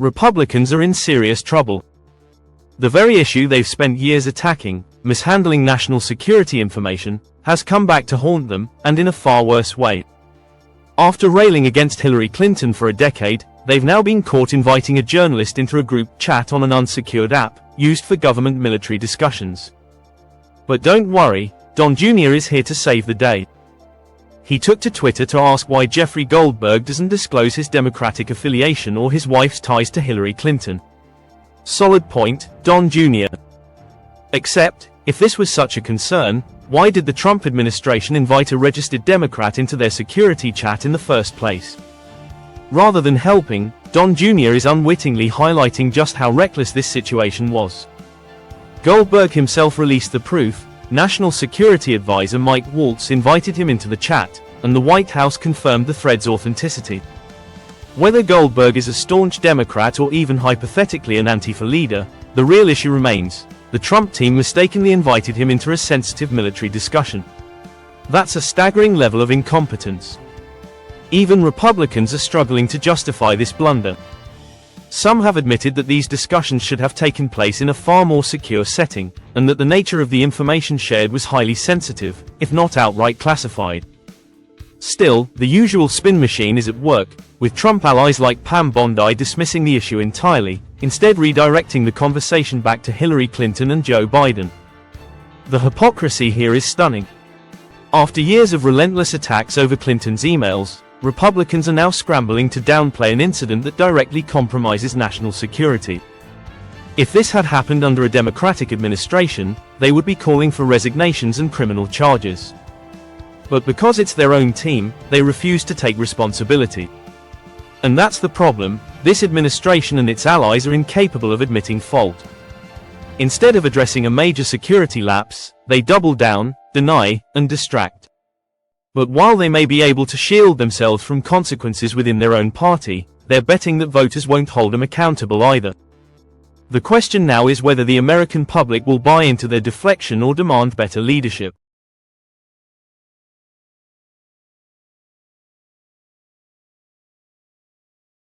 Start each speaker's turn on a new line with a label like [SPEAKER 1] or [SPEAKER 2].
[SPEAKER 1] Republicans are in serious trouble. The very issue they've spent years attacking, mishandling national security information, has come back to haunt them, and in a far worse way. After railing against Hillary Clinton for a decade, they've now been caught inviting a journalist into a group chat on an unsecured app, used for government military discussions. But don't worry, Don Jr. is here to save the day. He took to Twitter to ask why Jeffrey Goldberg doesn't disclose his Democratic affiliation or his wife's ties to Hillary Clinton. Solid point, Don Jr. Except, if this was such a concern, why did the Trump administration invite a registered Democrat into their security chat in the first place? Rather than helping, Don Jr. is unwittingly highlighting just how reckless this situation was. Goldberg himself released the proof. National Security Advisor Mike Waltz invited him into the chat, and the White House confirmed the thread's authenticity. Whether Goldberg is a staunch Democrat or even hypothetically an Antifa leader, the real issue remains: the Trump team mistakenly invited him into a sensitive military discussion. That's a staggering level of incompetence. Even Republicans are struggling to justify this blunder. Some have admitted that these discussions should have taken place in a far more secure setting, and that the nature of the information shared was highly sensitive, if not outright classified. Still, the usual spin machine is at work, with Trump allies like Pam Bondi dismissing the issue entirely, instead redirecting the conversation back to Hillary Clinton and Joe Biden. The hypocrisy here is stunning. After years of relentless attacks over Clinton's emails, Republicans are now scrambling to downplay an incident that directly compromises national security. If this had happened under a Democratic administration, they would be calling for resignations and criminal charges. But because it's their own team, they refuse to take responsibility. And that's the problem: this administration and its allies are incapable of admitting fault. Instead of addressing a major security lapse, they double down, deny, and distract. But while they may be able to shield themselves from consequences within their own party, they're betting that voters won't hold them accountable either. The question now is whether the American public will buy into their deflection or demand better leadership.